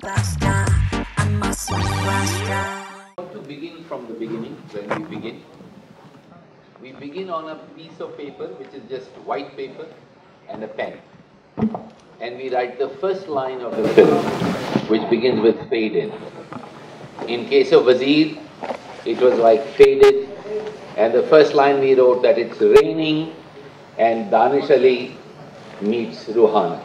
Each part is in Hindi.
superstar. I'm a superstar. To begin from the beginning, when we begin on a piece of paper which is just white paper and a pen, and we write the first line of the film, which begins with fade in. In case of Wazir, it was like faded, and the first line we wrote that it's raining and Danish Ali meets Ruhana.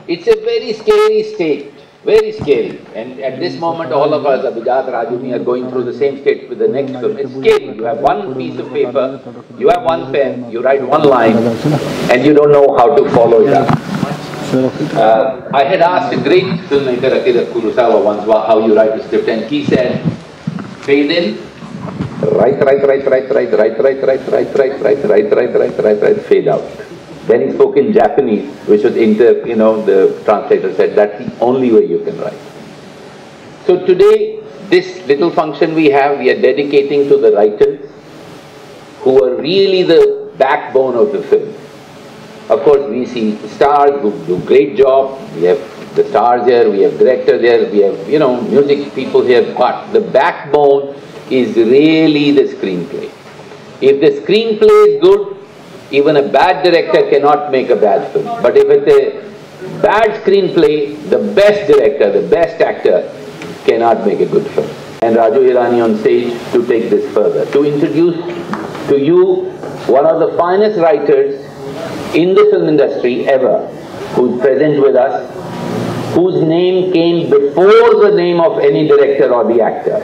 It's a very scary state, very scary. And at this moment, all of us, Abhijat, Rajuni, are going through the same state with the next film. It's scary. You have one piece of paper, you have one pen, you write one line, and you don't know how to follow it up. I had asked a great filmmaker, Akira Kurosawa, once how you write a script, and he said, fade in, write, fade out. Then he spoke in Japanese, which was the translator said, that's the only way you can write. So today, this little function we are dedicating to the writers who are really the backbone of the film. Of course, we see stars who do great job, we have the stars here, we have directors here, we have, music people here, but the backbone is really the screenplay. If the screenplay is good, even a bad director cannot make a bad film. But if it's a bad screenplay, the best director, the best actor cannot make a good film. And Raju Hirani on stage to take this further, to introduce to you one of the finest writers in the film industry ever, who's present with us, whose name came before the name of any director or the actor.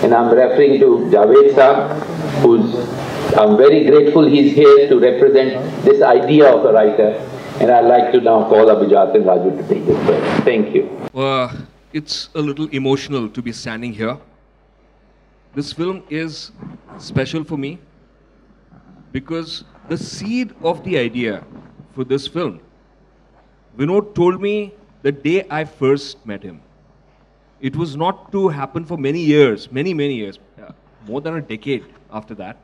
And I'm referring to Javed Saab, I'm very grateful he's here to represent this idea of a writer, and I'd like to now call Abhijat and Raju to take this further. Thank you. It's a little emotional to be standing here. This film is special for me because the seed of the idea for this film, Vinod told me the day I first met him. It was not to happen for many years, many years, more than a decade after that.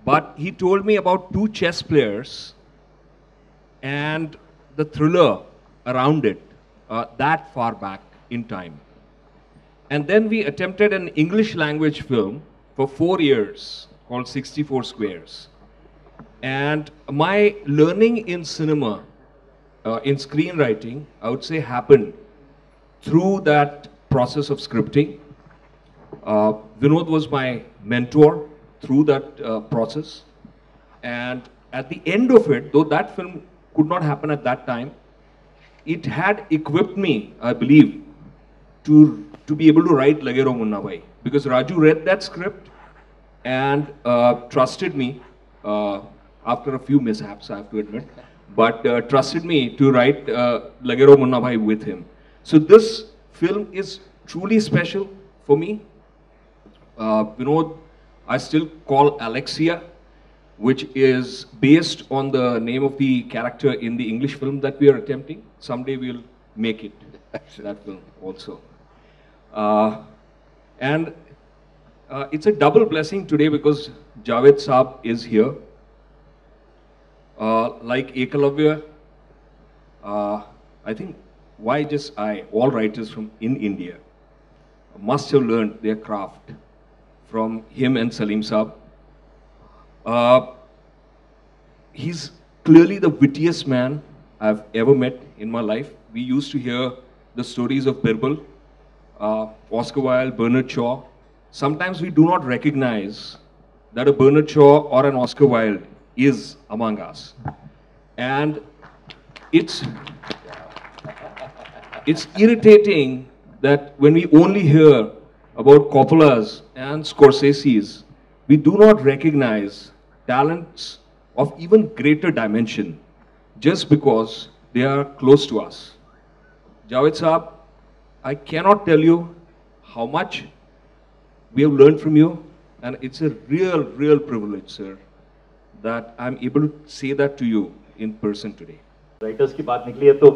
But he told me about two chess players and the thriller around it, that far back in time. And then we attempted an English language film for 4 years called 64 Squares. And my learning in cinema, in screenwriting, I would say happened through that process of scripting. Vinod was my mentor through that process, and at the end of it, though that film could not happen at that time, it had equipped me, I believe, to be able to write Lagero Munna Bhai, because Raju read that script and trusted me, after a few mishaps, I have to admit, but trusted me to write Lagero Munna Bhai with him. So this film is truly special for me. Vinod, I still call Alexia, which is based on the name of the character in the English film that we are attempting. Someday we'll make it, that film also. And it's a double blessing today because Javed Saab is here. Like Ekalavya, I think, why just all writers from in India must have learned their craft from him and Salim Saab. He's clearly the wittiest man I've ever met in my life. We used to hear the stories of Birbal, Oscar Wilde, Bernard Shaw. Sometimes we do not recognize that a Bernard Shaw or an Oscar Wilde is among us. And it's irritating that when we only hear about Coppola's and Scorsese's, we do not recognize talents of even greater dimension just because they are close to us. Javed Saab, I cannot tell you how much we have learned from you, and it's a real privilege, sir, that I'm able to say that to you in person today. Writers की बात निकली है तो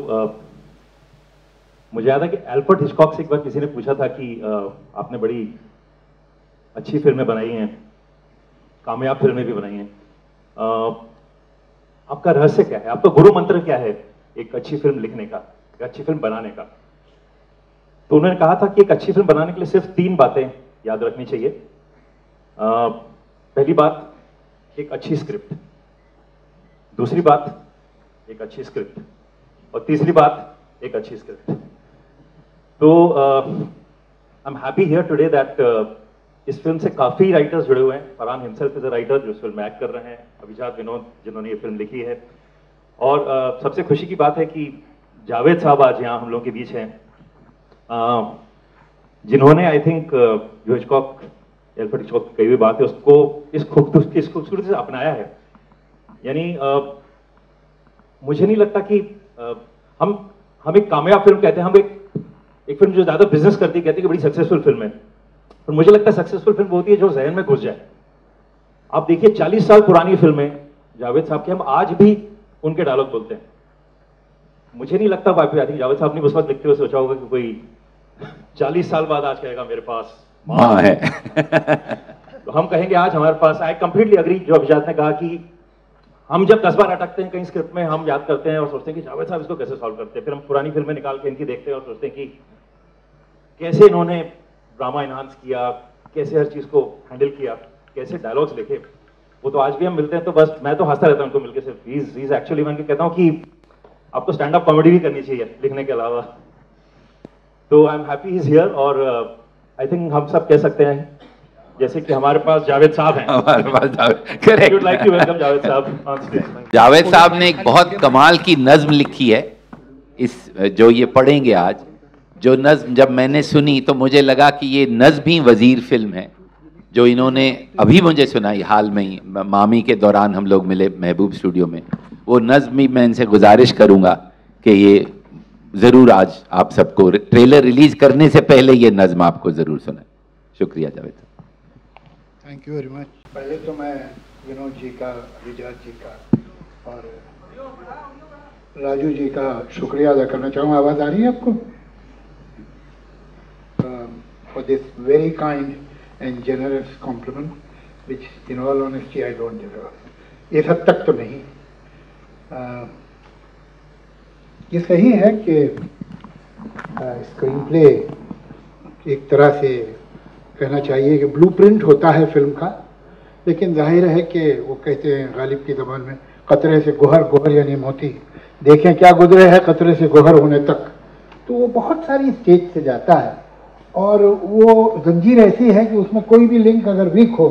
मुझे याद है कि एल्फ्रेड हिचकॉक से एक बार किसी ने पूछा था कि आपने बड़ी अच्छी फिल्में बनाई हैं, कामयाब फिल्में भी बनाई हैं, आपका रहस्य क्या है, आपका गुरु मंत्र क्या है एक अच्छी फिल्म लिखने का, एक अच्छी फिल्म बनाने का? तो उन्होंने कहा था कि एक अच्छी फिल्म बनाने के लिए सिर्फ 3 बातें याद रखनी चाहिए। पहली बात, एक अच्छी स्क्रिप्ट। दूसरी बात, एक अच्छी स्क्रिप्ट। और तीसरी बात, एक अच्छी स्क्रिप्ट। तो I am happy here today that इस फिल्म से काफी राइटर्स जुड़े हुए हैं। Farhan himself is a writer जो इस फिल्म में एक्ट कर रहे हैं, अभिजात विनोद जिन्होंने ये फिल्म लिखी है, और सबसे खुशी की बात है कि जावेद साहब आज यहाँ हम लोगों के बीच हैं, जिन्होंने आई थिंक जो हिचकॉक, एल्फ्रेड हिचकॉक की कही हुई बात है उसको इस खूबसूरती से अपनाया है। यानी मुझे नहीं लगता कि हम एक कामयाब फिल्म कहते हैं, हम एक फिल्म जो ज्यादा बिजनेस करती है कहते हैं कि बड़ी सक्सेसफुल फिल्म है, पर मुझे लगता है सक्सेसफुल फिल्म वो होती है जो जहन में घुस जाए। आप देखिए 40 साल पुरानी फिल्में जावेद साहब की, हम आज भी उनके डायलॉग बोलते हैं। मुझे नहीं लगता आई थिंक जावेद साहब ने उस वक्त लिखते हुए सोचा होगा कि कोई 40 साल बाद आज कहेगा मेरे पास माँ है। तो हम कहेंगे आज हमारे पास। आई कंप्लीटली अग्री जो अभिजात ने कहा कि हम जब 10 बार अटकते हैं कहीं स्क्रिप्ट में, हम याद करते हैं और सोचते हैं कि जावेद साहब इसको कैसे सॉल्व करते हैं। फिर हम पुरानी फिल्में निकाल के इनकी देखते हैं और सोचते हैं कि कैसे इन्होंने ड्रामा इनहांस किया, कैसे हर चीज को हैंडल किया, कैसे डायलॉग्स लिखे। वो तो आज भी हम मिलते हैं तो बस मैं तो हंसता रहता हूं उनको मिलकर। सिर्फ ही इज एक्चुअली, मैं कहता हूं कि आपको स्टैंड अप कॉमेडी भी करनी चाहिए लिखने के अलावा। तो I am happy he is here, और आई थिंक हम सब कह सकते हैं जैसे कि हमारे पास जावेद साहब हैं। हमारे पास Javed, correct. Would like to welcome Javed साहब on stage. जावेद साहब ने एक बहुत कमाल की नज्म लिखी है, इस जो ये पढ़ेंगे आज। जो नज्म जब मैंने सुनी तो मुझे लगा कि ये नज्म ही वजीर फिल्म है, जो इन्होंने अभी मुझे सुनाई हाल में ही, मामी के दौरान हम लोग मिले महबूब स्टूडियो में। वो नज्म ही मैं इनसे गुजारिश करूंगा कि ये ज़रूर आज आप सबको ट्रेलर रिलीज करने से पहले ये नज्म आपको ज़रूर सुनाए। शुक्रिया जावेद साहब। Thank you very much. पहले तो मैं विनोद जी का, अभिजात जी का और राजू जी का शुक्रिया अदा करना चाहूँगा। आवाज़ आ रही है आपको? For this very kind and generous compliment which in all honesty I don't deserve. इस हद तक तो नहीं। ये सही है कि स्क्रीन प्ले एक तरह से कहना चाहिए कि ब्लूप्रिंट होता है फिल्म का, लेकिन जाहिर है कि वो कहते हैं गालिब की ज़बान में, कतरे से गोहर, गोहर यानी मोती, देखें क्या गुजरे है कतरे से गोहर होने तक। तो वो बहुत सारी स्टेज से जाता है और वो जंजीर ऐसी है कि उसमें कोई भी लिंक अगर वीक हो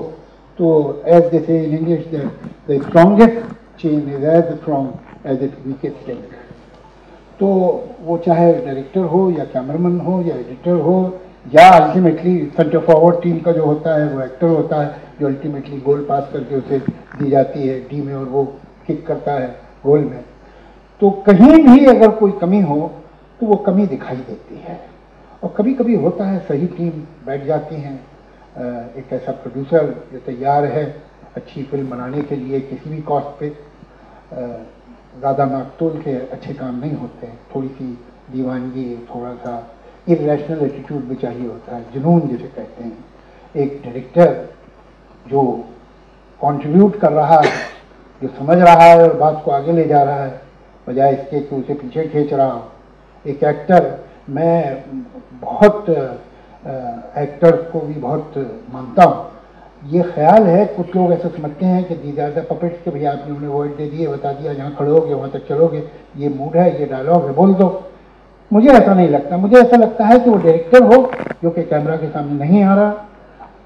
तो as they say in English the strongest chain is as strong as it weakest link. तो वो चाहे डायरेक्टर हो या कैमरामैन हो या एडिटर हो या अल्टीमेटली सेंटर फॉरवर्ड टीम का जो होता है वो एक्टर होता है, जो अल्टीमेटली गोल पास करके उसे दी जाती है डी में और वो किक करता है गोल में। तो कहीं भी अगर कोई कमी हो तो वो कमी दिखाई देती है। और कभी कभी होता है सही टीम बैठ जाती हैं, एक ऐसा प्रोड्यूसर जो तैयार है अच्छी फिल्म बनाने के लिए किसी भी कॉस्ट पे, ज़्यादा नाकतोल के अच्छे काम नहीं होते हैं। थोड़ी सी दीवानगी, थोड़ा सा इरेशनल एटीट्यूड भी चाहिए होता है, जुनून जिसे कहते हैं। एक डायरेक्टर जो कंट्रीब्यूट कर रहा है, जो समझ रहा है और बात को आगे ले जा रहा है, बजाय इसके कि उसे पीछे खींच रहा हो। एक एक्टर, मैं बहुत एक्टर्स को भी बहुत मानता हूँ। ये ख्याल है, कुछ लोग ऐसा समझते हैं कि दी ज़्यादा पपेट्स के भैया आपने उन्हें वर्ड दे दिए, बता दिया जहाँ खड़े होगे वहाँ तक चलोगे, ये मूड है, ये डायलॉग है, बोल दो। मुझे ऐसा नहीं लगता। मुझे ऐसा लगता है कि वो डायरेक्टर हो जो कि कैमरा के सामने नहीं आ रहा,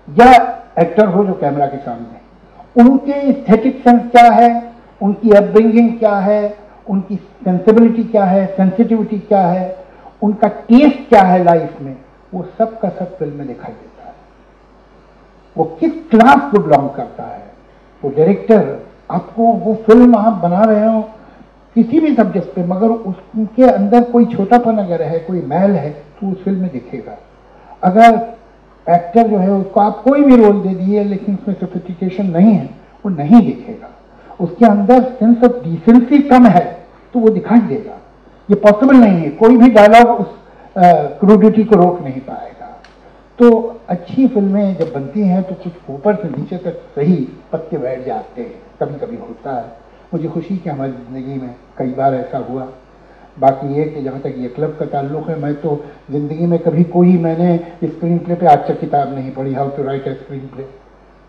या एक्टर हो जो कैमरा के सामने, उनके एस्थेटिक सेंस क्या है, उनकी अपब्रिंगिंग क्या है, उनकी सेंसिबिलिटी क्या है, सेंसिटिविटी क्या है, उनका टेस्ट क्या है लाइफ में, वो सब का सब फिल्म में दिखाई देता है। वो किस क्लास को बिलोंग करता है वो डायरेक्टर। आपको वो फिल्म आप बना रहे हो किसी भी सब्जेक्ट पे, मगर उसके अंदर कोई छोटापन अगर है, कोई मैल है, तो उस फिल्म में दिखेगा। अगर एक्टर जो है उसको आप कोई भी रोल दे दिए लेकिन उसमें सोफिस्टिकेशन नहीं है, वो नहीं दिखेगा। उसके अंदर सेंस ऑफ डिसेंसी कम है तो वो दिखाई देगा। ये पॉसिबल नहीं है, कोई भी डायलॉग उस क्रूडिटी को रोक नहीं पाएगा। तो अच्छी फिल्में जब बनती हैं तो कुछ ऊपर से नीचे तक सही पत्ते बैठ जाते हैं, कभी कभी होता है। मुझे खुशी कि हमारी ज़िंदगी में कई बार ऐसा हुआ। बाकी ये कि जहाँ तक ये क्लब का ताल्लुक है, मैं तो ज़िंदगी में कभी कोई मैंने स्क्रीन प्ले पे आज तक किताब नहीं पढ़ी, how to write a screenplay,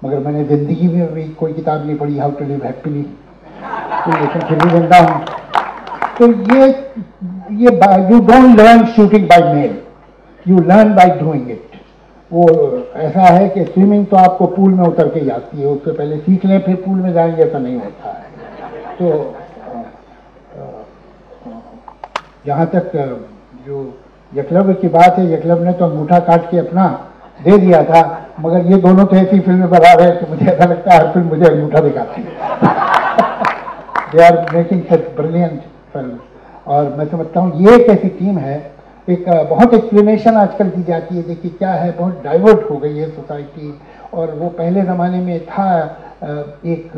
मगर मैंने ज़िंदगी में भी कोई किताब नहीं पढ़ी हाउ टू लिव हैप्पीली, तो लेकिन फिर भी जिंदा हूँ। तो ये you don't learn shooting by mail, you learn by doing it. वो ऐसा है कि स्विमिंग तो आपको पूल में उतर के ही आती है, उससे पहले सीख लें फिर पूल में जाएंगे, ऐसा नहीं होता है। तो जहाँ तक जो यकलव्य की बात है, यकलव्य ने तो अंगूठा काट के अपना दे दिया था, मगर ये दोनों तो ऐसी फिल्में बना रहे हैं कि मुझे ऐसा लगता है हर फिल्म मुझे अंगूठा दिखाती है। They are making such brilliant film, और मैं समझता हूँ ये एक ऐसी टीम है। एक बहुत एक्सप्लेनेशन आजकल की जाती है, देखिए क्या है, बहुत डाइवर्ट हो गई है सोसाइटी, और वो पहले ज़माने में था एक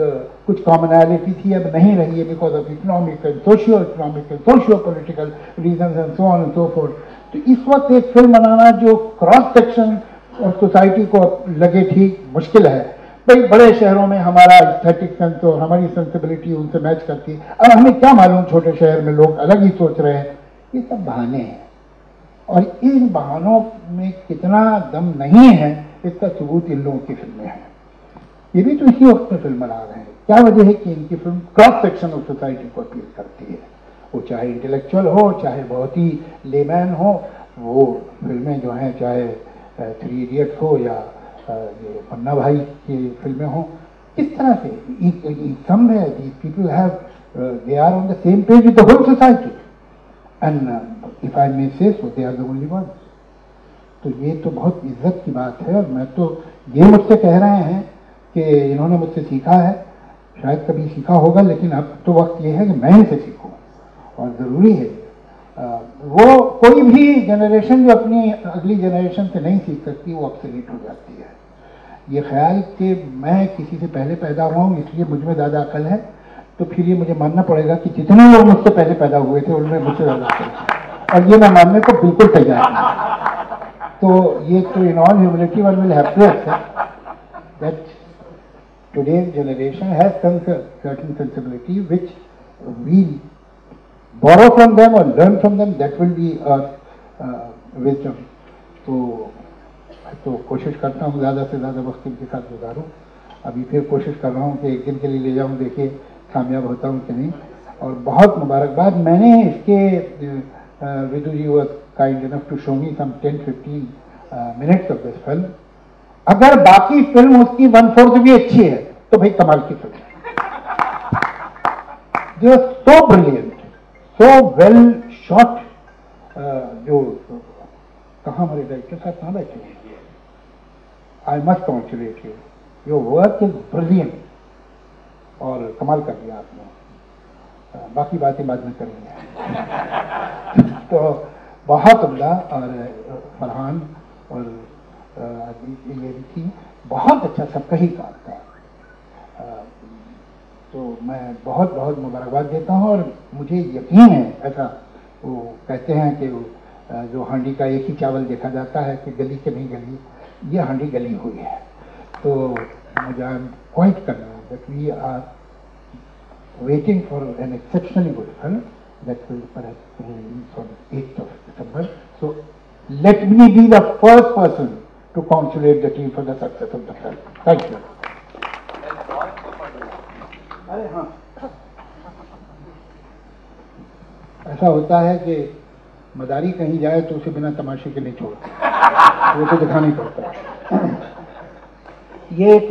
कुछ कॉमनैलिटी थी, अब नहीं रही है because of economic and socio political reason and so on and so forth. तो इस वक्त एक फिल्म बनाना जो क्रॉस सेक्शन ऑफ सोसाइटी को लगे ठीक मुश्किल है। भाई बड़े शहरों में हमारा एस्थेटिक सेंस और हमारी सेंसिबिलिटी उनसे मैच करती है, अब हमें क्या मालूम छोटे शहर में लोग अलग ही सोच रहे हैं। ये सब बहाने हैं, और इन बहानों में कितना दम नहीं है इसका सबूत इन लोगों की फिल्में हैं। ये भी तो इसी वक्त में फिल्म बना रहे हैं। क्या वजह है कि इनकी film cross section of society को अपील करती है, वो चाहे इंटेलेक्चुअल हो, चाहे बहुत ही लेमैन हो। वो फिल्में जो हैं, चाहे थ्री इडियट्स हो या ये पन्ना भाई की फिल्में हो, किस तरह से somewhere these people have they are on the same page with the whole society, and if I may say so they are the only ones. तो ये तो बहुत इज्जत की बात है, और मैं तो ये मुझसे कह रहे हैं कि इन्होंने मुझसे सीखा है, शायद कभी सीखा होगा, लेकिन अब तो वक्त ये है कि मैं इनसे सीखूं, और ज़रूरी है। वो कोई भी जनरेशन जो अपनी अगली जनरेशन से नहीं सीख सकती, वो ऑब्सोलीट हो जाती है। ये ख्याल कि मैं किसी से पहले पैदा हुआ हूँ इसलिए मुझ में ज़्यादा अकल है, तो फिर ये मुझे मानना पड़ेगा कि जितने लोग मुझसे पहले पैदा हुए थे उनमें मुझसे ज़्यादा अकल है, और ये मैं मानने को बिल्कुल तैयार हूँ। तो ये तो in all humility one will have to accept that today's generation has some certain sensibility which we borrow from them or learn from them, that will be our wisdom. तो कोशिश करता हूँ ज़्यादा से ज़्यादा वक्त इनके साथ गुजारूँ। अभी फिर कोशिश कर रहा हूँ कि एक दिन के लिए ले जाऊँ, देखिए कामयाब होता हूँ कि नहीं। और बहुत मुबारकबाद, मैंने इसके विदु जी was kind enough to show me some 10-15 minutes of this film. अगर बाकी फिल्म उसकी 1/4 भी अच्छी है तो भाई कमाल की फिल्म जो so brilliant, so well shot. जो कहाँ हमारे डायरेक्टर साहब कहाँ बैठे हैं, I must congratulate you, your work is brilliant, और कमाल कर दिया आपने। बाकी बातें बाद में करेंगे। तो बहुत उम्दा, और फरहान और ये भी थी, बहुत अच्छा सबका ही काम था। तो मैं बहुत बहुत मुबारकबाद देता हूँ, और मुझे यकीन है, ऐसा वो कहते हैं कि जो हांडी का एक ही चावल देखा जाता है कि गली के नहीं गली, ये हांडी गली हुई है। तो मुझे I am quite convinced that we are waiting for an exceptionally good film that will perhaps release on 8th of December. So let me be the first person to congratulate the team for the success of the film. Thank you. अरे हाँ, ऐसा होता है कि मदारी कहीं जाए तो उसे बिना तमाशे के नहीं छोड़ते, वो तो दिखाना ही पड़ता है। ये एक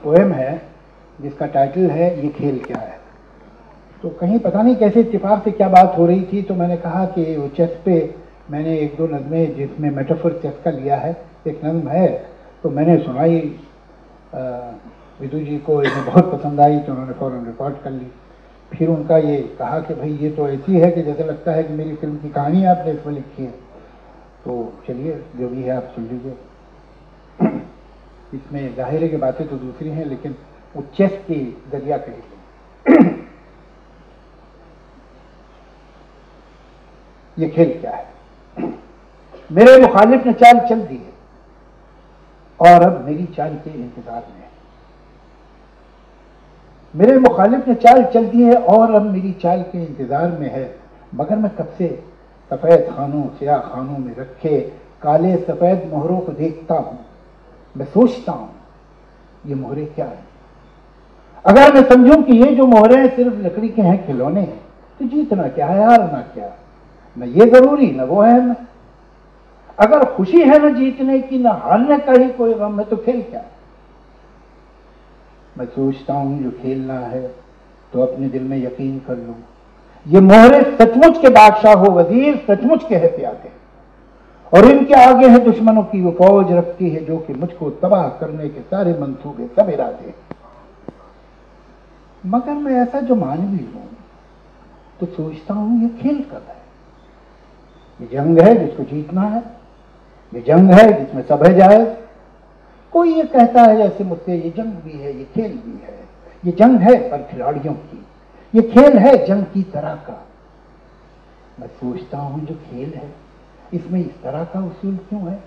पोएम है जिसका टाइटल है ये खेल क्या है। तो कहीं पता नहीं कैसे इत्तेफाक से क्या बात हो रही थी, तो मैंने कहा कि वो चेस पे मैंने 1-2 नज़में जिसमें मेटाफर चेस का लिया है, एक नज़म है, तो मैंने सुनाई विदु जी को, इन्हें बहुत पसंद आई, तो उन्होंने फ़ौरन रिकॉर्ड कर ली। फिर उनका ये कहा कि भाई ये तो ऐसी है कि जैसे लगता है कि मेरी फिल्म की कहानी आपने इसमें लिखी है। तो चलिए जो भी है आप सुन लीजिए। इसमें जाहिर है कि बातें तो दूसरी हैं, लेकिन वो चेस की जरिया कही। ये खेल क्या है। मेरे मुखालिफ ने चाल चल दी है और अब मेरी चाल के इंतजार में है। मेरे मुखालिफ ने चाल चल दी है और अब मेरी चाल के इंतजार में है। मगर मैं कब से सफ़ेद खानों स्याह खानों में रखे काले सफ़ेद मोहरों को देखता हूँ। मैं सोचता हूँ ये मोहरे क्या है। अगर मैं समझूं कि ये जो मोहरे सिर्फ लकड़ी के हैं, खिलौने हैं, तो जीतना क्या है, हारना क्या, न ये जरूरी न वो है। अगर खुशी है न जीतने की न हारने का ही कोई गम है, तो खेल क्या है। मैं सोचता हूं जो खेलना है तो अपने दिल में यकीन कर लूं, ये मोहरे सचमुच के बादशाह हो वजीर, सचमुच के है प्यादे, और इनके आगे है दुश्मनों की वो फौज रखती है जो कि मुझको तबाह करने के सारे मंसूबे सब इरादे। मगर मैं ऐसा जो मान भी लूं तो सोचता हूं ये खेल कब है। ये जंग है जिसको जीतना है, ये जंग है जिसमें सब है जायज। कोई ये कहता है जैसे मुझसे ये जंग भी है ये खेल भी है, ये जंग है पर खिलाड़ियों की, ये खेल है जंग की तरह का। मैं सोचता हूं जो खेल है इसमें इस तरह का उसूल क्यों है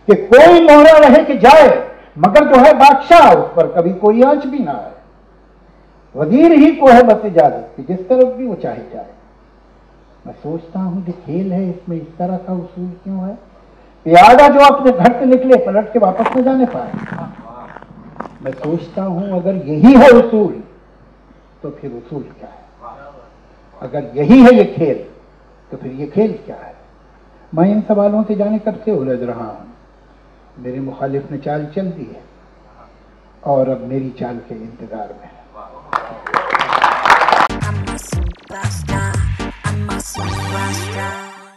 कि कोई मोहरा रहे कि जाए, मगर जो है बादशाह उस पर कभी कोई आंच भी ना आए। वजीर ही को है बस इजाजत कि जिस तरफ भी वो चाहे जाए। मैं सोचता हूं जो खेल है इसमें इस तरह का उसूल क्यों है। प्यादा जो अपने घर से निकले पलट के वापस न जाने पाए। मैं सोचता हूं अगर यही है उसूल तो फिर उसूल क्या है। अगर यही है ये खेल तो फिर ये खेल क्या है। मैं इन सवालों से जाने कब से उलझ रहा हूं। मेरे मुखालिफ ने चाल चल दी है और अब मेरी चाल के इंतजार में है। I'm a superstar. I'm a superstar.